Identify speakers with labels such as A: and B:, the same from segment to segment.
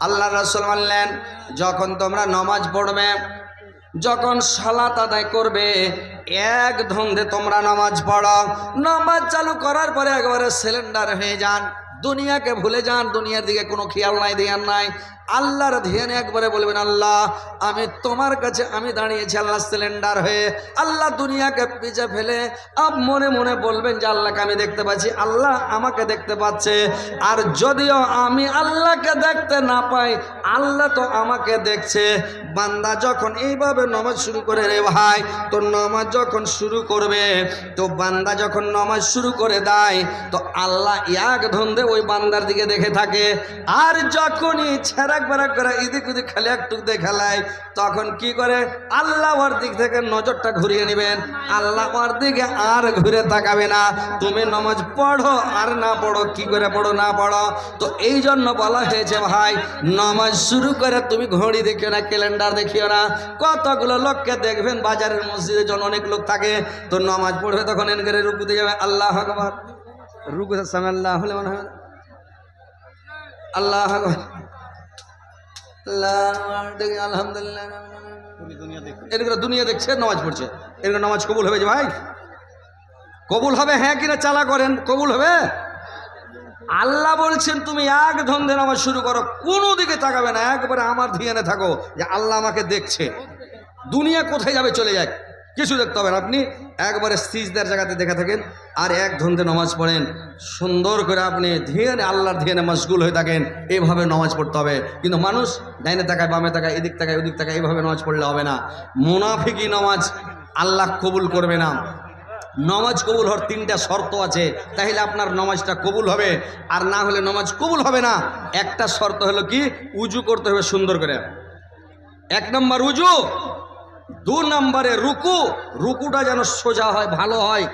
A: আল্লাহ রাসূল বললেন, যখন তোমরা নামাজ পড়বে, যখন সালাত আদায় করবে, এক ধন্দে তোমরা নামাজ পড়ো। নামাজ চালু করার পরে একবারে সিলিন্ডার হয়ে যান, দুনিয়াকে ভুলে যান, দুনিয়ার দিকে কোনো খেয়াল নাই, ধ্যান নাই। আল্লাহর ধ্যানে একবারে বলবেন, আল্লাহ আমি তোমার কাছে আমি দাঁড়িয়েছি আল্লাহ, সিলিন্ডার হয়ে। আল্লাহ দুনিয়াকে পিছে ফেলে মনে মনে বলবেন যে আল্লাহকে আমি দেখতে পাচ্ছি, আল্লাহ আমাকে দেখতে পাচ্ছে। আর যদিও আমি আল্লাহকে দেখতে না পাই, আল্লাহ তো আমাকে দেখছে। বান্দা যখন এইভাবে নামাজ শুরু করে রে ভাই, তো নামাজ যখন শুরু করবে, তো বান্দা যখন নামাজ শুরু করে দেয়, তো আল্লাহ এক ধন্দে ওই বান্দার দিকে দেখে থাকে। আর যখনই ছেড়াক বেড়াক করে এদিক ওদিক খালি একটু দেখালায়, তখন কি করে আল্লাহ ওর দিক থেকে নজরটা ঘুরিয়ে নেবেন, আল্লাহ ওর দিকে আর ঘুরে তাকাবে না। তুমি নামাজ পড়ো আর না পড়ো, কি করে পড়ো না পড়ো। তো এই জন্য বলা হয়েছে ভাই, নামাজ শুরু করে তুমি ঘড়ি দেখিও না, ক্যালেন্ডার দেখিও না। কতগুলো লোককে দেখবেন বাজারের মসজিদে যখন অনেক লোক থাকে, তো নামাজ পড়বে তখন এনকারে রুকুতে যাবে, আল্লাহ আকবার, রুকুতে সামনে আল্লাহ হলে মনে হয় আল্লাহ আকবার, আলহামদুলিল্লাহ। এরকম দুনিয়া দেখছে নামাজ পড়ছে, এরকম নামাজ কবুল হবে যে ভাই? কবুল হবে? হ্যাঁ কিনা চালা করেন, কবুল হবে? আল্লাহ বলছেন তুমি এক ধন্দে নামাজ শুরু করো, কোনো দিকে তাকাবে না, একবারে আমার ধ্যানে থাকো যে আল্লাহ আমাকে দেখছে। দুনিয়া কোথায় যাবে চলে যায়, কিছু দেখতে হবে না। আপনি একবারে সিজদার জায়গাতে দেখে থাকেন আর এক ধন্দে নামাজ পড়েন, সুন্দর করে আপনি ধ্যানে আল্লাহর ধ্যানে মশগুল হয়ে থাকেন। এইভাবে নামাজ পড়তে হবে। কিন্তু মানুষ ডাইনে তাকায়, বামে তাকায়, এদিক তাকায়, ওদিক তাকায়, এইভাবে নামাজ পড়লে হবে না। মুনাফিকি নামাজ আল্লাহ কবুল করবে না। নামাজ কবুল হওয়ার তিনটা শর্ত আছে, তাহলে আপনার নামাজটা কবুল হবে, আর না হলে নামাজ কবুল হবে না। একটা শর্ত হলো কি, উজু করতে হবে সুন্দর করে, 1 নম্বর উজু। 2 নম্বরে রুকু, রুকুটা যেন সোজা হয়, ভালো হয়।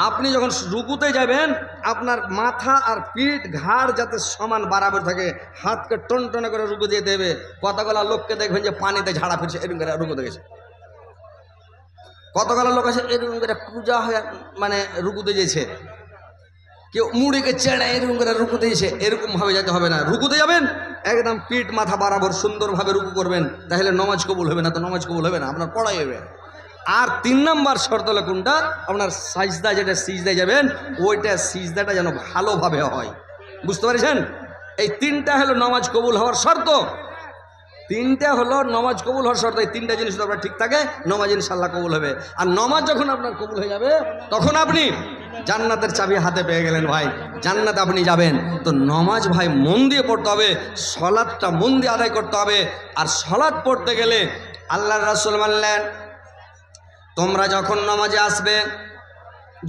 A: আপনি যখন রুকুতে যাবেন, আপনার মাথা আর পিঠ ঘাড় যাতে সমান বরাবর থাকে, হাতকে টনটনে করে রুকু দিয়ে দেবে। কতগুলা লোককে দেখবেন যে পানিতে ঝাড়া ফিরছে, এরকম করে রুকুতে গেছে। কতগুলো লোক আছে এরকম করে পূজা হয়ে মানে রুকুতে যেছে, কেউ মুড়িকে চেড়ে এরকম করে রুকুতে যেছে। এরকম ভাবে যেতে হবে না। রুকুতে যাবেন একদম পিঠ মাথা বরাবর সুন্দরভাবে রুকু করবেন, তাহলে নামাজ কবুল হবে না। তো নামাজ কবুল হবে না, আপনার পড়াই হবে। আর 3 নম্বর শর্ত হলো কোনটা, আপনার সাজদা যেটা সিজদায় যাবেন, ওইটা সিজদাটা যেন ভালোভাবে হয়। বুঝতে পারছেন? এই 3টা হলো নামাজ কবুল হওয়ার শর্ত। 3টা হলো নামাজ কবুল হওয়ার শর্ত। এই 3টা জিনিস যদি আপনার ঠিক থাকে, নামাজ ইনশাআল্লাহ কবুল হবে। আর নামাজ যখন আপনার কবুল হয়ে যাবে, তখন আপনি জান্নাতের চাবি হাতে পেয়ে গেলেন ভাই, জান্নাতে আপনি যাবেন। তো নামাজ ভাই মন দিয়ে পড়তে হবে, সালাতটা মন দিয়ে আদায় করতে হবে। আর সালাত পড়তে গেলে আল্লাহর রাসূল বললেন, তোমরা যখন নামাজে আসবে,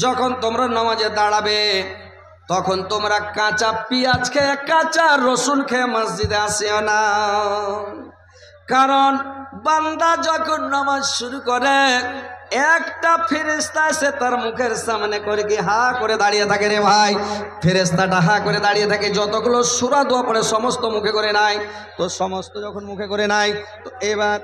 A: যখন তোমরা নামাজে দাঁড়াবে, তখন তোমরা কাঁচা পেঁয়াজ খেয়ে, কাঁচা রসুন খেয়ে মসজিদে আসিও না। কারণ বান্দা যখন নামাজ শুরু করে, একটা ফেরেশতা এসে তার মুখের সামনে করে কি হা করে দাঁড়িয়ে থাকে রে ভাই। ফেরেশতাটা হা করে দাঁড়িয়ে থাকে, যতগুলো সূরা দোয়া পড়ে সমস্ত মুখে করে নাই। তো সমস্ত যখন মুখে করে নাই, তো এবার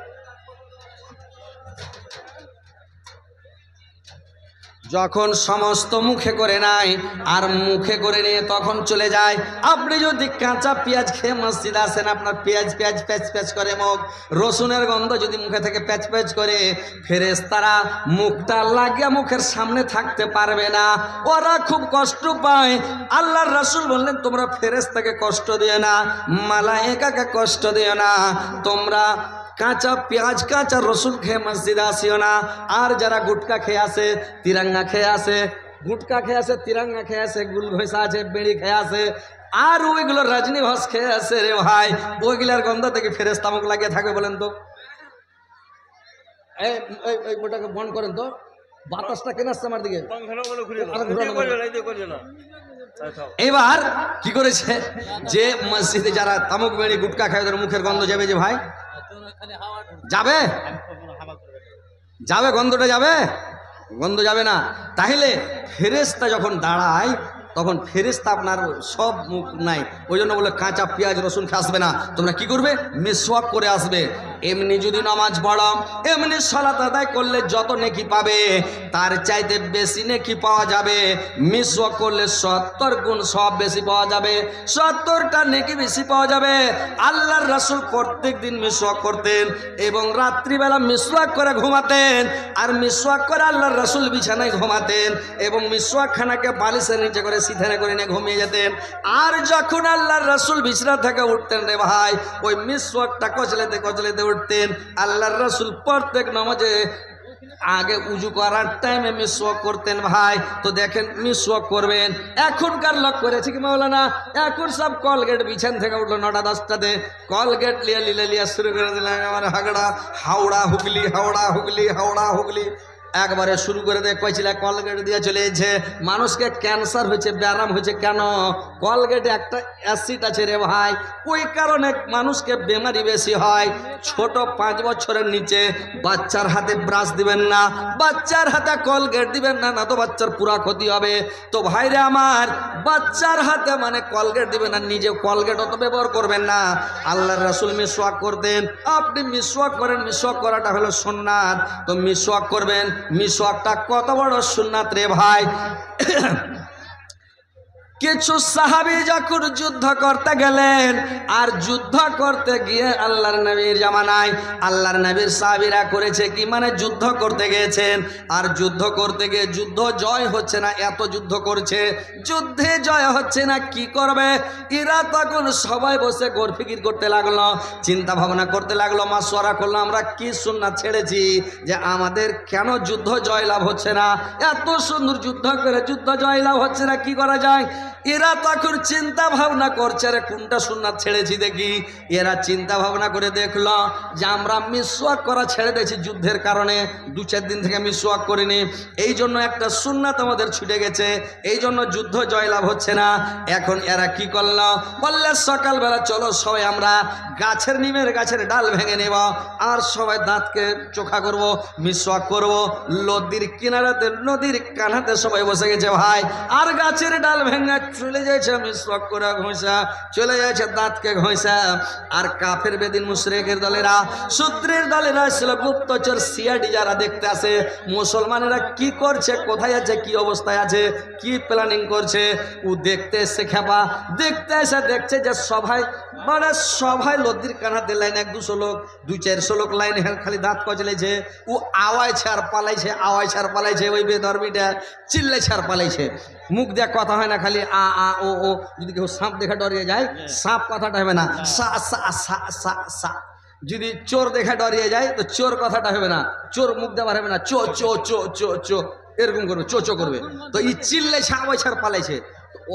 A: যখন সমস্ত মুখে করে নাই আর মুখে করে নিয়ে তখন চলে যায়। আপনি যদি কাঁচা পেঁয়াজ খেয়ে মসজিদে আসেন, আপনার পেঁয়াজ প্যাচ প্যাচ করে মুখ, রসুনের গন্ধ যদি মুখে থেকে প্যাচ প্যাচ করে, ফেরেশতারা মুখটা লাগিয়ে মুখের সামনে থাকতে পারবে না, ওরা খুব কষ্ট পায়। আল্লাহর রাসূল বললেন, তোমরা ফেরেশতাকে কষ্ট দিও না, মালায়েকাকে কষ্ট দিও না, তোমরা কাঁচা পেঁয়াজ কাঁচা রসুন খেয়ে মসজিদে আসিও না। আর যারা গুটকা খেয়ে আসে, তিরাঙ্গা খেয়ে আসে, গুটকা খেয়ে আসে, তিরাঙ্গা খেয়ে আসে, গুল ঘষা আছে, বেড়ি খেয়ে আসে, আর ওইগুলো রজনী ঘষ খেয়ে আসে রে ভাই, ওইগুলার গন্ধ থেকে ফেরেশতা মুখ লাগিয়ে থাকবে। বলেন তো, এই ওটাকে বন্ধ করেন তো, বাতাসটা কেন আসছে আমার দিকে। এবার কি করেছে, যে মসজিদে যারা তামুক বেড়ি গুটকা খায়, ওদের মুখের গন্ধ যাবে যে ভাই, যাবে যাবে গন্ধটা যাবে, গন্ধ যাবে না। তাহলে ফেরেশতা যখন দাঁড়ায়, তখন ফেরেশতা আপনার সব মুখ নাই, ওই জন্য বলে কাঁচা পেঁয়াজ রসুন খেয়ে আসবে না। তোমরা কি করবে, মিসওয়াক করে আসবে। এমনি যদি নামাজ পড়ো, এমনি সালাত আদায় করলে যত নেকি পাবে তার চাইতে বেশি নেকি পাওয়া যাবে। মিসওয়াক করলে 70 গুণ সব বেশি পাওয়া যাবে, 70টা নেকি বেশি পাওয়া যাবে। আল্লাহর রাসূল প্রত্যেক দিন মিসওয়াক করতেন এবং রাত্রিবেলা মিসওয়াক করে ঘুমাতেন, আর মিসওয়াক করে আল্লাহর রাসূল বিছানায় ঘুমাতেন এবং মিসওয়াক খানাকে বালিশের নিচে করে সিথানে করে নিয়ে ঘুমিয়ে যেতেন। আর যখন আল্লাহর রাসূল বিছানা থেকে উঠতেন রে ভাই, ওই মিসওয়াকটা কচলেতে কচলেতে উঠতেন। আল্লাহর রাসূল প্রত্যেক নামাজে আগে উজু করার টাইমে মিসওয়াক করতেন ভাই। তো দেখেন মিসওয়াক করবেন। এখনকার লোক করেছে কি মাওলানা, এখন সব কলগেট বিছান থেকে উঠলো 9টা 10টাতে, কলগেট লিয়া শুরু করে দিলাম আমার হাগড়া হাওড়া হুগলি হাওড়া হুগলি হাওড়া হুগলি একবারে শুরু করে দেয়। কইছিল কলগেট দিয়ে চলে এসেছে, মানুষকে ক্যান্সার হয়েছে, ব্যারাম হয়েছে। কেন? কলগেটে একটা অ্যাসিড আছে রে ভাই, ওই কারণে মানুষকে বেমারি বেশি হয়। ছোট 5 বছরের নিচে বাচ্চার হাতে ব্রাশ দিবেন না, বাচ্চার হাতে কলগেট দিবেন না, না তো বাচ্চার পুরা ক্ষতি হবে। তো ভাইরে আমার, বাচ্চার হাতে মানে কলগেট দিবেন না, নিজে কলগেট অত ব্যবহার করবেন না। আল্লাহর রাসূল মিসওয়াক করতেন, আপনি মিসওয়াক করেন। মিসওয়াক করাটা হলো সুন্নাত, তো মিসওয়াক করবেন। মিসওয়াকটা কত বড় সুন্নাত রে ভাই। কিছু সাহাবী যখন যুদ্ধ করতে গেলেন, আর যুদ্ধ করতে গিয়ে আল্লাহর নবীর জামানায় আল্লাহর নবীর সাহাবীরা করেছে কি, মানে যুদ্ধ করতে গিয়েছেন, আর যুদ্ধ করতে গিয়ে যুদ্ধ জয় হচ্ছে না, এত যুদ্ধ করছে, যুদ্ধে জয় হচ্ছে না, কি করবে? এরা তখন সবাই বসে গরফিকির করতে লাগলো, চিন্তা ভাবনা করতে লাগলো, মাশওয়ারা করলো, আমরা কি সুন্নাত ছেড়েছি যে আমাদের কেন যুদ্ধ জয়লাভ হচ্ছে না? এত সুন্দর যুদ্ধ করে যুদ্ধ জয়লাভ হচ্ছে না, কি করা যায়? এরা তখন চিন্তা ভাবনা করছে, রে কোনটা সুন্নাত ছেড়েছি দেখি। এরা চিন্তা ভাবনা করে দেখলো যে আমরা মিসওয়াক করা ছেড়ে দিয়েছি যুদ্ধের কারণে, 2-4 দিন থেকে মিসওয়াক করিনি, এই জন্য একটা সুন্নাত আমাদের ছুটে গেছে, এই জন্য যুদ্ধ জয়লাভ হচ্ছে না। এখন এরা কি করলো? বললে সকালবেলা চলো সবাই আমরা নিমের গাছের ডাল ভেঙে নেব, আর সবাই দাঁতকে চোখা করব, মিসওয়াক করব। নদীর কিনারাতে, নদীর কানাতে সবাই বসে গেছে ভাই, আর গাছের ডাল ভেঙে চলে যাচ্ছে মিসওয়াক করে ঘষা, চলে যাচ্ছে দাঁতকে ঘষা। আর কাফের বেদিন মুশরিকের দলেরা, শত্রুর দলেরা ছিল, গুপ্তচর সিআইডি যারা দেখতে আসে মুসলমানেরা কি করছে, কোথায় আছে, কি অবস্থায় আছে, কি প্ল্যানিং করছে, ও দেখতে এসে খেপা, দেখতে এসে দেখছে যে সবাই মানে সবাই লদ্দির কানাতে লাইন, 1-200 লোক, 200-400 লোক লাইন খালি দাঁত কচলেছে। ও আওয়াজ আর পালাইছে, আওয়াজ আর পালাইছে, ওই বেধর্মীটা চিল্লাইছে আর পালাইছে। মুখ দেখ কথা হয় না, খালি আ আ ও ও। যদি কেউ সাপ দেখা ডরিয়ে যায়, সাপ কথাটা হবে না, সা সা সা সা সা। যদি চোর দেখা ডরিয়ে যায় তো চোর কথাটা হবে না, চোর মুখ দেওয়ার হবে না, চো চো চো চো চো এরকম করবে, চো চো করবে। তো এই চিল্লাইছে, আওয়াজ আর পালাইছে।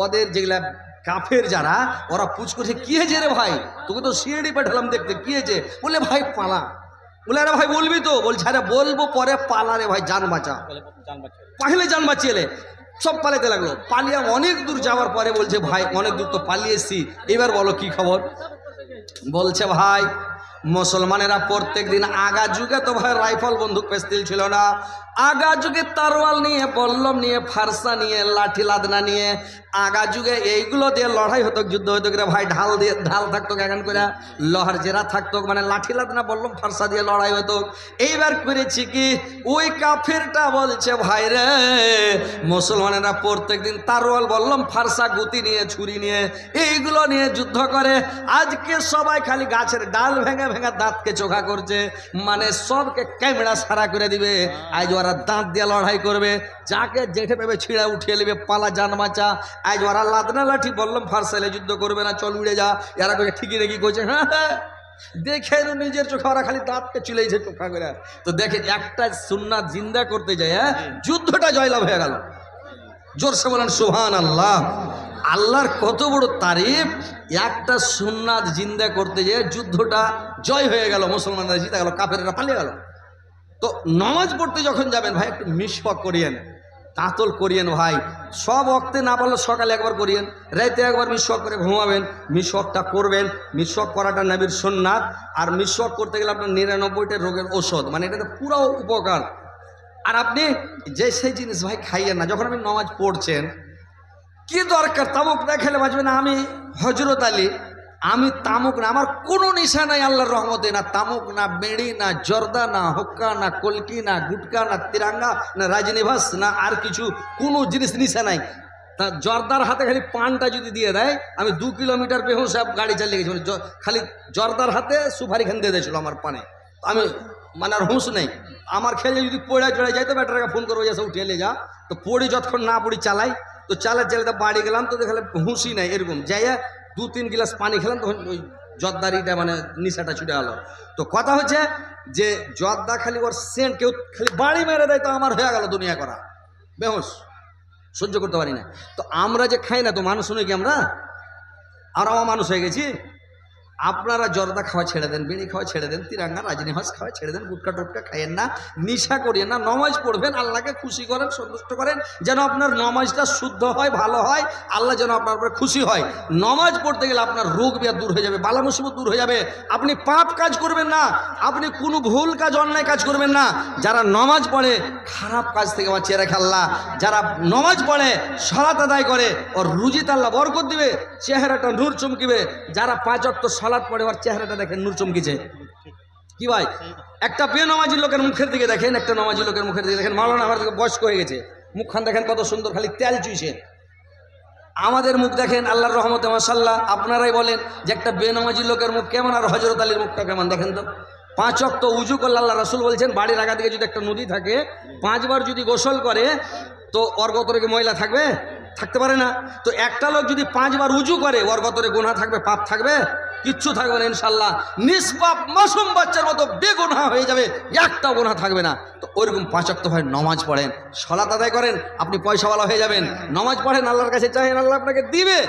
A: ওদের যেগুলা কাফের যারা, ওরা পুছ করছে, কি হয়েছে রে ভাই, তোকে তো সিআইডি পাঠালাম দেখতে, কি হয়েছে? বলে ভাই পালা। বলে আরে ভাই বলবি তো? বলছে আরে বলবো, পরে পালা রে ভাই, জান বাঁচা, পাহলে জান বাঁচিয়ে। সব পালাতে লাগলো। পালিয়ে অনেক দূর যাওয়ার পরে বলছে ভাই অনেক দূর তো পালিয়ে এসছি, এবার বলো কি খবর? বলছে ভাই মুসলমানেরা প্রত্যেক দিন, আগা যুগে তো ভাই রাইফল বন্দুক পেস্তিল ছিল না, আগা যুগে তারওয়াল নিয়ে, বল্লম নিয়ে, ফারসা নিয়ে, লাঠি লাদনা নিয়ে, আগা যুগে এইগুলো দিয়ে লড়াই হতো, যুদ্ধ হতো করে ভাই। ঢাল দিয়ে, ঢাল থাকতো এখন করে, লোহার জেরা থাকতো, মানে লাঠি লাদনা, বল্লম, ফারসা দিয়ে লড়াই হতো। এইবার করেছি কি, ওই কাফেরটা বলছে ভাই রে, মুসলমানেরা প্রত্যেক দিন তারওয়াল, বল্লম, ফারসা, গুতি নিয়ে, ছুরি নিয়ে, এইগুলো নিয়ে যুদ্ধ করে। আজকে সবাই খালি গাছের ডাল ভেঙে ভেঙে দাঁতকে চোখা করছে, মানে সবকে ক্যামেরা সারা করে দিবে। আজ ওরা দাঁত দিয়ে লড়াই করবে, যাকে যেঠে পেবে ছিঁড়া উঠিয়ে নেবে, পালা জান বাঁচা। আজ ওরা লাদনা লাঠি, বললাম ফারসাইলে যুদ্ধ করবে না, চল উড়ে যা। এরা করে ঠিকই নাকি করছে, হ্যাঁ হ্যাঁ, দেখে নিজের চোখে ওরা খালি দাঁতকে চুলেছে চোখা করে। তো দেখে একটা সুন্নাত জিন্দা করতে যায়, হ্যাঁ, যুদ্ধটা জয়লাভ হয়ে গেল। জোরসে বলেন সুবহানাল্লাহ। আল্লাহর কত বড় তারিফ, একটা সুন্নাত জিন্দা করতে যেয়ে যুদ্ধটা জয় হয়ে গেল, মুসলমানরা জিতে গেল, কাফেররা পালিয়ে গেল। তো নামাজ পড়তে যখন যাবেন ভাই, একটু মিসওয়াক করিয়েন, তাঁতল করিয়েন ভাই। সব ওয়াক্তে না পারলে সকালে একবার করিয়েন, রাতে একবার মিসওয়াক করে ঘুমাবেন। মিসওয়াকটা করবেন, মিসওয়াক করাটা নবীর সুন্নাত। আর মিসওয়াক করতে গেলে আপনার 99টা রোগের ওষুধ, মানে এটাতে পুরো উপকার। আর আপনি যে সেই জিনিস ভাই খাইয়েন না। যখন আপনি নামাজ পড়ছেন, কি দরকার তাবুক না খেলে বাঁচবে না? আমি হজরত আলী, আমি তামুক না, আমার কোনো নেশা নাই আল্লাহর রহমতে, না তামুক না বেড়ি না জর্দা না হুক্কা না কলকি না গুটকা না তিরাঙ্গা না রাজনিভাস না আর কিছু কোনো জিনিস নেশা নাই। তা জর্দার হাতে খালি পানটা যদি দিয়ে দেয়, আমি 2 কিলোমিটার বেহুঁশ গাড়ি চালিয়ে গেছি, মানে খালি জর্দার হাতে সুপারি খান দিয়ে দিয়েছিল আমার পানে, আমি মানে আর হুঁশ নেই। আমার খেলে যদি পড়ে চড়ে যাই তো ব্যাটারাকে ফোন করবো যে উঠিয়ে নিয়ে যা, তো পড়ি যতক্ষণ না পড়ি চালাই, তো চালাতে বাড়ি গেলাম তো দেখলে হুঁশই নাই, এরকম যাইয়া 2-3 গ্লাস পানি খেলাম, তখন ওই জর্দারিটা মানে নিশাটা ছুটে গেল। তো কথা হচ্ছে যে জর্দা খালি ওর সেন্ট কেউ খালি বাড়ি মেরে দেয় তো আমার হয়ে গেল দুনিয়া করা, বেহুশ, সহ্য করতে পারি না। তো আমরা যে খাই না তো মানুষ নই কি আমরা? আর আমার মানুষ হয়ে গেছি। আপনারা জর্দা খাওয়া ছেড়ে দেন, বিড়ি খাওয়া ছেড়ে দেন, তিরাঙ্গা রাজনিভাস খাওয়া ছেড়ে দেন, গুটকা টুটকা খাইয়েন না, নিশা করিয়েন না, নমাজ পড়বেন, আল্লাহকে খুশি করেন, সন্তুষ্ট করেন, যেন আপনার নমাজটা শুদ্ধ হয়, ভালো হয়, আল্লাহ যেন আপনার উপরে খুশি হয়। নমাজ পড়তে গেলে আপনার রোগ ব্যাধি দূর হয়ে যাবে, বালা মুসিবত দূর হয়ে যাবে। আপনি পাপ কাজ করবেন না, আপনি কোনো ভুল কাজ অন্যায় কাজ করবেন না। যারা নমাজ পড়ে খারাপ কাজ থেকে বাঁচিয়ে রাখে আল্লাহ, যারা নমাজ পড়ে সালাত আদায় করে ওর রুজিতে আল্লাহ বরকত দিবে, চেহারাটা নূর চমকিবে। যারা 5 ওয়াক্ত সালাত পড়ে ওর চেহারাটা দেখেন নূর চমকিছে। কি ভাই, একটা বেনামাজি লোকের মুখের দিকে দেখেন, একটা নামাজি লোকের মুখের দিকে দেখেন, মাওলানা আমার দিকে বয়স্ক হয়ে গেছে, মুখখান দেখেন কত সুন্দর, খালি তেল চুইছে। আমাদের মুখ দেখেন আল্লাহর রহমতে মাশাআল্লাহ। আপনারাই বলেন যে একটা বেনামাজি লোকের মুখ কেমন আর হযরত আলীর মুখটা কেমন, দেখেন তো। 5 ওয়াক্ত উজু করলে আল্লাহ রাসূল বলছেন বাড়ির আগা দিকে যদি একটা নদী থাকে, 5 বার যদি গোসল করে তো ওর গতরে কি ময়লা থাকবে? থাকতে পারে না। তো একটা লোক যদি 5 বার উজু করে ওর গতরে গুনাহ থাকবে, পাপ থাকবে? কিচ্ছু থাকবে না ইনশাআল্লাহ। নিষ্পাপ মাসুম বাচ্চার মতো বেগুনাহ হয়ে যাবে, একটাও গুনাহ থাকবে না। তো ওইরকম 5 ওয়াক্ত হয় নমাজ পড়েন, সালাত আদায় করেন, আপনি পয়সাওয়ালা হয়ে যাবেন। নমাজ পড়েন, আল্লাহর কাছে চাইেন, আল্লাহ আপনাকে দিবে।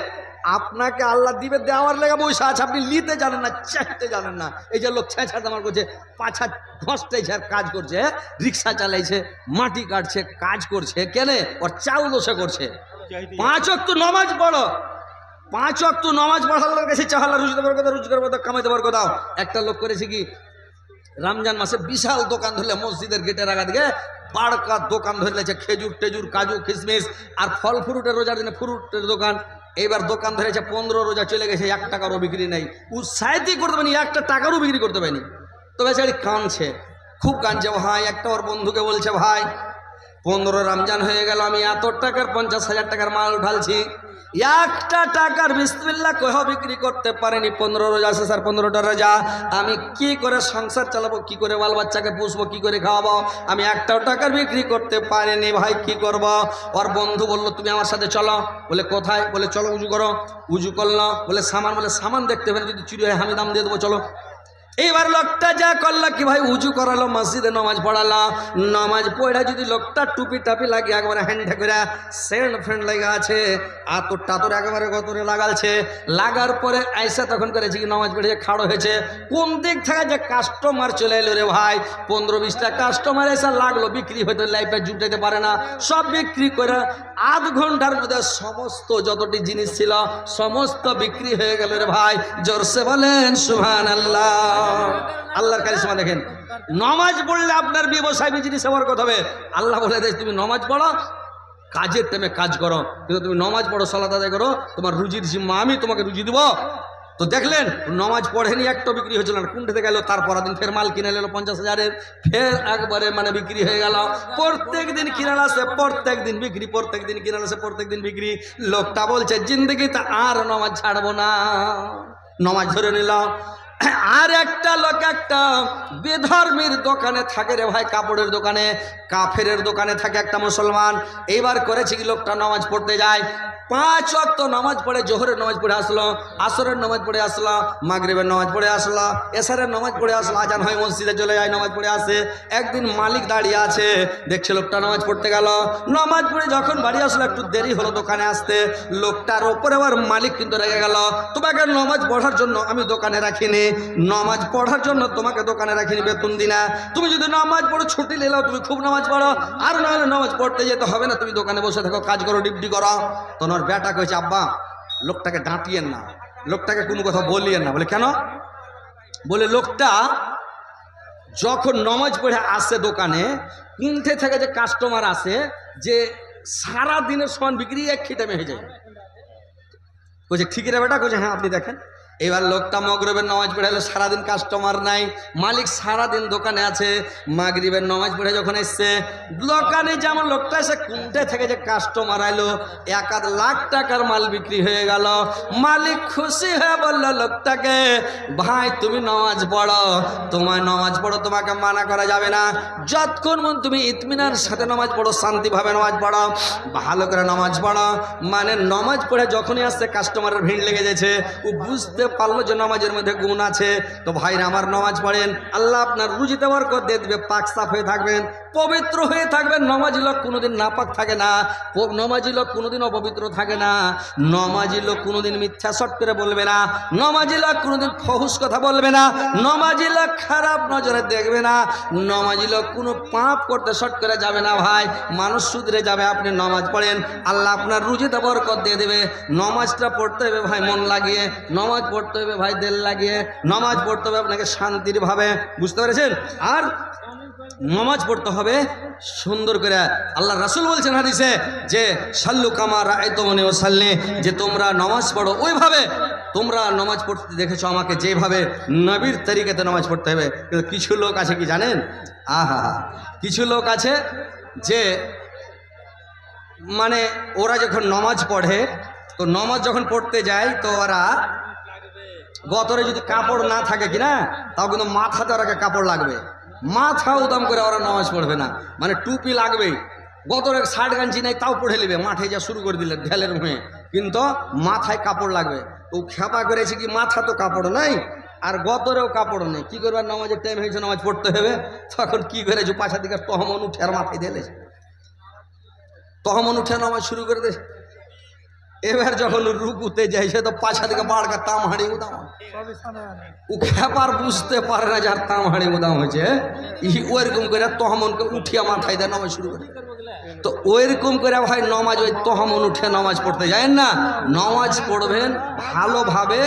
A: আপনাকে আল্লাহ দিবে, দেওয়ার লেগে বসে আছে, আপনি নিতে জানেন না, চাইতে জানেন না। এই যে লোক ছ্যাঁছা আমার করছে, পাছা ঘষতেছে আর কাজ করছে, রিক্সা চালাইছে, মাটি কাটছে, কাজ করছে, কেনে ওর চাউল দোষে করছে। 5 ওয়াক্ত নমাজ পড়ো, 5 ওয়াক্ত নমাজ পড়ো, আল্লাহর কাছে চাও, আল্লাহ রুজি দেবার কথা, রুজি করবো তো, কামাইতে পারবো দাও। একটা লোক করেছে কি, রমজান মাসে বিশাল দোকান ধরলে মসজিদের গেটের আগা দিকে বাড়কা দোকান ধরলেছে, খেজুর টেজুর কাজু কিশমিশ আর ফল ফ্রুটের, রোজার দিনে ফ্রুটের দোকান। এইবার দোকান ধরেছে, 15 রোজা চলে গেছে, 1 টাকারও বিক্রি নেই। উৎসাহিতই করতে পারেনি, 1 টাকারও বিক্রি করতে পারেনি। তো বেচারি কাঁদছে, খুব কাঁদছে। ভাই একটা ওর বন্ধুকে বলছে, ভাই 15 রমজান হয়ে গেল, আমি এত টাকার 50,000 টাকার মাল উঠালছি, 1 টাকার বিসমিল্লাহ কহ বিক্রি করতে পারেনি। 15 রোজা আছে স্যার, 15টা রোজা, আমি কি করে সংসার চালাবো, কি করে বাল বাচ্চাকে পুষবো, কি করে খাওয়াবো, আমি 1টাও টাকার বিক্রি করতে পারিনি, ভাই কি করব? ওর বন্ধু বলল তুমি আমার সাথে চলো। বলে কোথায়? বলে চলো উজু করো। উজু করলো। বলে সামান, বলে সামান দেখতে হবে, যদি চুরি হয় আমি দাম দিয়ে দেবো, চলো। এইবার লোকটা যা করলো কি ভাই, উজু করালো, মসজিদে নামাজ পড়ালো, নামাজ পড়া যদি লোকটা টুপি টাপি লাগিয়ে একবারে হ্যান্ডে করে সেন্ট ফ্রেন্ড লাগা আছে, আতর টাতর একেবারে গতরে লাগালছে, লাগার পরে আইসা তখন করেছে কি নামাজ পড়ে খাড়ো হয়েছে। কোন দিক থেকে যে কাস্টমার চলে এলো রে ভাই, 15-20টা কাস্টমার এসে লাগলো, বিক্রি হয়তো লাইফে জুটাইতে পারে না, সব বিক্রি করে আধ ঘন্টার মধ্যে সমস্ত যতটি জিনিস ছিল সমস্ত বিক্রি হয়ে গেল রে ভাই। জোরসে বলেন সুবহানাল্লাহ। আল্লাহর কারিশমা দেখেন। নামাজ পড়লে আপনার ব্যবসায় বিজনেসে বরকত হবে। আল্লাহ বলে দেয় তুমি নামাজ পড়ো, কাজের টাইমে কাজ করো, কিন্তু তুমি নামাজ পড়ো, সালাত আদায় করো, তোমার রুজির জিম্মা আমি তোমাকে রুজি দেব। তো দেখলেন নামাজ পড়েনি, একটা বিক্রি হয়েছিল না, কুণ্ঠেতে গেল, তারপর দিন ফের মাল কিনে নিল 50,000-এর, ফের একবারে মানে বিক্রি হয়ে গেল। প্রত্যেক দিন কিনে আসে, প্রত্যেক দিন বিক্রি, প্রত্যেক দিন কিনে আসে, প্রত্যেক দিন বিক্রি। লোকটা বলছে জিন্দগিতে আর নামাজ ছাড়বো না, নামাজ ধরে নিল। আর একটা লোক একটা বেধর্মীর দোকানে থাকে রে ভাই, কাপড়ের দোকানে, কাফেরের দোকানে থাকে একটা মুসলমান। এইবার করেছে কি, লোকটা নামাজ পড়তে যায়, 5 ওয়াক্ত নামাজ পড়ে, জোহরের নামাজ পড়ে আসলো, আসরের নামাজ পড়ে আসলো, মাগরিবের নামাজ পড়ে আসলো, এশারের নামাজ পড়ে আসলো, আজান হয় মসজিদে চলে যায়, নামাজ পড়ে আসে। একদিন মালিক দাঁড়িয়ে আছে, দেখছে লোকটা নামাজ পড়তে গেল, নামাজ পড়ে যখন বাড়ি আসলো একটু দেরি হলো দোকানে আসতে। লোকটার ওপরে আবার মালিক কিন্তু রেগে গেল, তোমাকে নামাজ পড়ার জন্য আমি দোকানে রাখিনি, নামাজ পড়ার জন্য তোমাকে দোকানে রাখিনি, বেতন দিনা, তুমি যদি নামাজ পড়ো ছুটি নিলাও, তুমি খুব নামাজ পড়ো, আর নাহলে নামাজ পড়তে যেতে হবে না, তুমি দোকানে বসে থাকো, কাজ করো, ডিউটি করো। তো ওর বেটা কইছে, আব্বা লোকটাকে ডাঁটিয়েন না, লোকটাকে কোনো কথা বলিয়েন না। বলে কেন? বলে লোকটা যখন নামাজ পড়ে আসে দোকানে, কুণ্ঠে থেকে যে কাস্টমার আসে, যে সারা দিনের সমান বিক্রি এক খিটামে হয়ে যায়। কইছে ঠিক রে বেটা? কইছে হ্যাঁ। আপনি দেখেন এবার লোকটা মাগরিবের নামাজ পড়ে এলো, সারাদিন কাস্টমার নাই, মালিক সারাদিন দোকানে আছে। মাগরিবের নামাজ পড়ে যখন এসছে দোকানে, যেমন লোকটা এসে কুন্টে থেকে যে কাস্টমার আইলো, 1-1 লাখ টাকার মাল বিক্রি হয়ে গেল। মালিক খুশি হয়ে বলল লোকটাকে, ভাই তুমি নামাজ পড়ো, তোমার নামাজ পড়ো, তোমাকে মানা করা যাবে না, যতক্ষণ তুমি ইতমিনার সাথে নামাজ পড়ো, শান্তিভাবে নামাজ পড়ো, ভালো করে নামাজ পড়ো। মানে নামাজ পড়ে যখনই আসছে কাস্টমারের ভিড় লেগে গেছে, ও বুঝতে পারলো যে নামাজের মধ্যে গুণ আছে। তো ভাইরা আমার, নামাজ পড়েন, আল্লাহ আপনার রুজিতে বরকত দিয়ে দিবে, পাক সাফ হয়ে থাকবেন, পবিত্র হয়ে থাকবেন। নমাজি লোক কোনোদিন নাপাক থাকে না, নমাজি লোক কোনোদিন অপবিত্র থাকে না, নমাজি লোক কোনোদিন মিথ্যা শট করে বলবে না, নমাজি লোক কোনোদিন ফহুস কথা বলবে না, নমাজি লোক খারাপ নজরে দেখবে না, নমাজি লোক কোনো পাপ করতে শট করে যাবে না। ভাই মানুষ শুধরে যাবে, আপনি নামাজ পড়েন, আল্লাহ আপনার রুজিতে বরকত দিয়ে দেবে। নমাজটা পড়তে হবে ভাই মন লাগিয়ে, নমাজ পড়তে হবে ভাই দিল লাগিয়ে, নমাজ পড়তে হবে আপনাকে শান্তির ভাবে, বুঝতে পেরেছেন? আর নমাজ পড়তে হবে সুন্দর করে। আল্লাহ রাসূল বলছেন হাদিসে যে সাল্লু কামা রাআইতুমুনি ওয়াসাল্লি, যে তোমরা নামাজ পড়ো ওইভাবে তোমরা নামাজ পড়তে দেখেছো আমাকে, যেভাবে নবীর তরিকাতে নামাজ পড়তে হবে। কিন্তু কিছু লোক আছে কি জানেন, আহা, কিছু লোক আছে যে মানে ওরা যখন নামাজ পড়ে, তো নামাজ যখন পড়তে যায়, তো ওরা গতরে যদি কাপড় না থাকে কিনা, তাও কিন্তু মাথাতে ওরা কাপড় লাগবে, মাথা উদাম করে ওরা নামাজ পড়বে না, মানে টুপি লাগবেই। গতরে শার্ট গাঞ্জি নাই, তাও পড়ে নেবে, মাঠে যা শুরু করে দিলে ঢেলের মুখে, কিন্তু মাথায় কাপড় লাগবে। ও খেপা করেছে কি, মাথা তো কাপড় নাই আর গতরেও কাপড় নেই, কি করবে? নামাজের টাইম হয়েছে, নামাজ পড়তে হবে, তখন কি করেছে, পাশা দিকে তহমন উঠে আর মাথায় ঢেলেছে, তহমন উঠে নামাজ শুরু করে দিয়েছে। এবার যখন রুকুতে যাইছে, তো পাশা দিকে বাড়কা তাম হাঁড়ি উদাম, ও খেপার বুঝতে পারে না যার তাম হাঁড়ি উদাম হয়েছে, ওইরকম করে তহমনকে উঠিয়া মাথায় দেয়, নামাজ শুরু করে। তো ওইরকম করে ভাই নামাজ, ওই তহমন উঠে নামাজ পড়তে যায় না। নামাজ পড়বেন ভালোভাবে,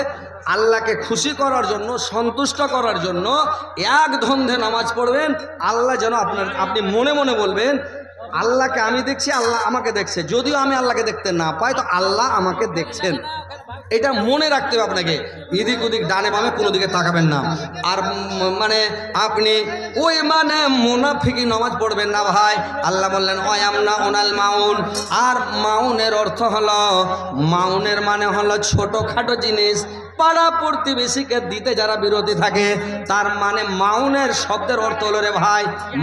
A: আল্লাহকে খুশি করার জন্য, সন্তুষ্ট করার জন্য এক ধন্ধে নামাজ পড়বেন। আল্লাহ যেন আপনি মনে মনে বলবেন, আল্লাহকে আমি দেখছি, আল্লাহ আমাকে দেখছে। যদিও আমি আল্লাহকে দেখতে না পাই, তো আল্লাহ আমাকে দেখছেন, এটা মনে রাখতে হবে আপনাকে। এদিক ওদিক ডানে বামে কোনো দিকে তাকাবেন না। আর মানে আপনি ওই মানে মুনাফিকি নামাজ পড়বেন না ভাই। আল্লাহ বললেন ওয়ায়ামনা উনাল মাউন। আর মাউনের অর্থ হলো, মাউনের মানে হলো ছোটোখাটো জিনিস, পাড়া প্রতিবেশীকে দিতে যারা বিরোধী থাকে, তার মানে মাউনের শব্দের অর্থ হলো রে ভাই,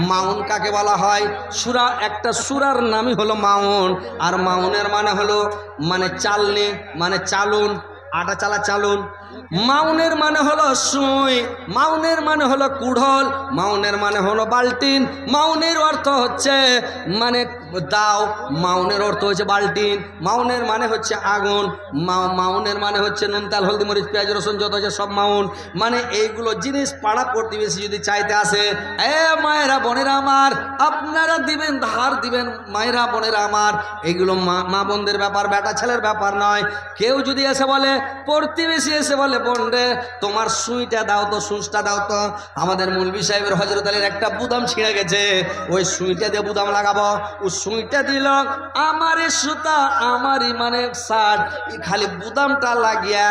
A: মাউন কাকে বলা হয়? সূরা, একটা সূরার নামই হলো মাউন। আর মাউনের মানে হলো মানে চালনি, মানে চালুন, আটা চালা চালুন। মাউনের মানে হলো সুই, মাউনের মানে হলো কুড়ল, মাউনের মানে হলো বালতিন। মাউনের অর্থ হচ্ছে মানে দাও, মাউনের অর্থ হচ্ছে বালতিন, মাউনের মানে হচ্ছে আগুন, মাউনের মানে হচ্ছে নুন তেল হলদি মরিচ পেঁয়াজ রসুন যত হচ্ছে সব মাউন। মানে এইগুলো জিনিস পাড়া প্রতিবেশী যদি চাইতে আসে, এ মায়েরা বোনেরা আমার, আপনারা দিবেন, ধার দিবেন, মায়েরা বোনেরা আমার, এইগুলো মা বোনদের ব্যাপার, বেটা ছেলের ব্যাপার নয়। কেউ যদি এসে বলে, প্রতিবেশী এসে বলে, বোন রে তোমার সুইটা দাও তো, সুচটা দাও তো, আমাদের মৌলভী সাহেবের হযরত আলীর একটা বুদাম ছিঁড়ে গেছে, ওই সুইটা দিয়ে বুদাম লাগাবো। ও সুইটা দিল, আমারই সুতা, আমারই মানে শার্ট, খালি বুদামটা লাগিয়া,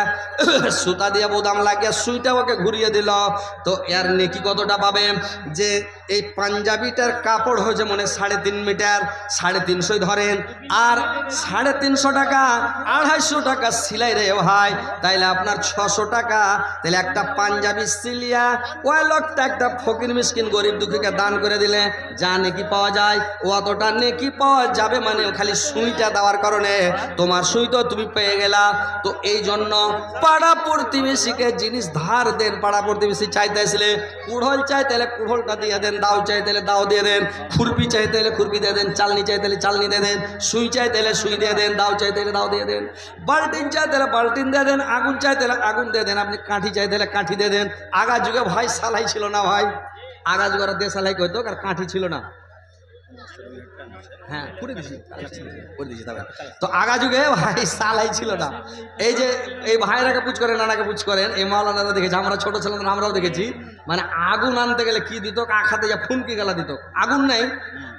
A: সুতা দিয়ে বুদাম লাগিয়া সুইটা ওকে ঘুরিয়ে দিল। তো এর নেকি কতটা পাবে? যে এই পাঞ্জাবিটার কাপড় হয়েছে মনে 3.5 মিটার, 350 ধরেন, আর 350 টাকা, 250 টাকা সিলাই রে ভাই, তাইলে আপনার 600 টাকা। তাহলে একটা পাঞ্জাবি সিলিয়া ওই লোকটা একটা ফকির মিসকিন গরিব দুঃখীকে দান করে দিলে যা নেকি পাওয়া যায়, অতটা নেকি পাওয়া যাবে। মানে খালি সুইটা দেওয়ার কারণে তোমার সুই তো তুমি পেয়ে গেলা। তো এই জন্য পাড়া প্রতিবেশীকে জিনিস ধার দেন। পাড়া প্রতিবেশী চাইতে আসলে কুড়হল চাই, তাহলে কুড়হলটা দিয়ে দেন, দাও চাই তাহলে দাও দিয়ে দেন, খুরপি চাই তাহলে খুরপি দিয়ে দেন, চালনি চাই তাহলে চালনি দিয়ে দেন, সুই চাই তাহলে সুই দিয়ে দেন, দাও চাই তাহলে দাও দিয়ে দেন, বাল্টিন চাই তাহলে বাল্টিন দিয়ে দেন, আগুন চাই তাহলে আগুন দিয়ে দেন, আপনি কাঠি চাই তাহলে কাঠি দিয়ে দেন। আগা যুগে ভাই সালাই ছিল না ভাই, আগা যুগে দেশালাই করতো, আর কাঠি ছিল না। হ্যাঁ করে দিছি তবে তো আগা যুগে ভাই সালাই ছিল না। এই যে এই ভাইরাকে পুজ করেন, নানাকে পুজ করেন, এই মাওলানারা দেখেছি, আমরা ছোট ছিলাম আমরাও দেখেছি। মানে আগুন আনতে গেলে কি দিত, আখাতে যা ফুনকি গালা দিত, আগুন নেই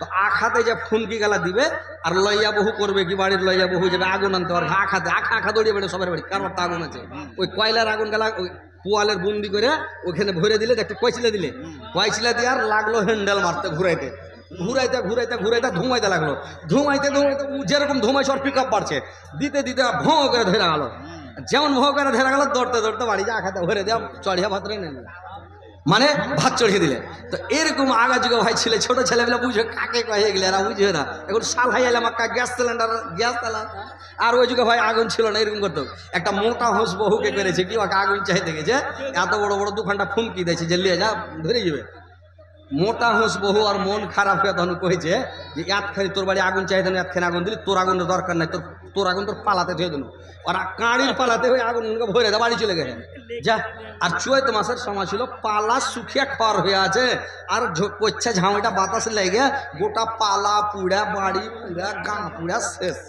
A: তো আখাতে যা ফুনকি গালা দিবে, আর লইয়া বহু করবে কি বাড়ির লইয়া বহু যাবে আগুন আনতে, আর আখাতে আখা দৌড়িয়ে বেড়ে সবার বাড়ি, কারণ তো আগুন আছে, ওই কয়লার আগুন গালা ওই পোয়ালের বুন্দি করে ওখানে ভরে দিলে, একটু কয়চিলা দিলে, কয়চিলা দিয়ে আর লাগলো হ্যান্ডেল মারতে, ঘুরাইতে ঘুরাইতে ঘুরাইতে ঘুরাইতে ধুমাইতে লাগলো, ধুমাইতে ধুমাইতে যেরকম ধুমাইছে ওর পিক আপ বাড়ছে, দিতে দিতে ভোঁ করে ধরে গেল, যেমন ভোঁ করে ধরে গেল, দৌড়তে দৌড়তে বাড়ি যা খাতে ভরে দেওয়া চড়িয়া ভাতরে নেন, মানে ভাত চড়িয়ে দিলে। তো এরকম আগা যুগে ভাই ছিল, ছোট ছেলেমেলা বুঝে কাকে কয়ে গেলে এরা বুঝবে না, এখন সাল হাই এলাম গ্যাস সিলিন্ডার, গ্যাস তালা, আর ওই যুগে ভাই আগুন ছিল না, এরকম করতো। একটা মোটা হোস বহুকে করেছে কি, ওকে আগুন চাইতে গেছে, এত বড় বড় 2 ঘন্টা ফুমকি দিয়েছে যে লিয়ে যা ধরে যাবে। মোটা হোস বহু আর মন খারাপ হয়ে তখন কয়েছে যে এতখানি তোর বাড়ি আগুন চাইতে না, এতখানি আগুন দিলি, তোর আগুনের দরকার নাই, তোর আগুন তোর পালাতে ধুয়ে দিল, ওরা কাঁড়ির পালাতে হয়ে আগুন ভরে দেয়, বাড়ি চলে গেছে যা। আর 4 মাসের সময় ছিল, পালা শুকিয়ে খড় হয়ে আছে, আর পচ্ছা ঝামেটা বাতাসে লেগে গোটা পালা পুড়া, বাড়ি পুড়া, গা পুড়া শেষ,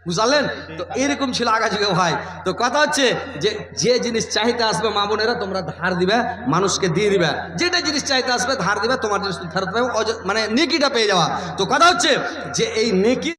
A: বুঝলেন? তো এরকম ছিল আগা যুগে ভাই। তো কথা হচ্ছে যে যে জিনিস চাইতে আসবে মা বোনেরা, তোমরা ধার দিবে, মানুষকে দিয়ে দিবে, যেটা জিনিস চাইতে আসবে ধার দিবে, তোমার জিনিস ধার দেবে, মানে নেকিটা পেয়ে যাওয়া। তো কথা হচ্ছে যে এই নেকি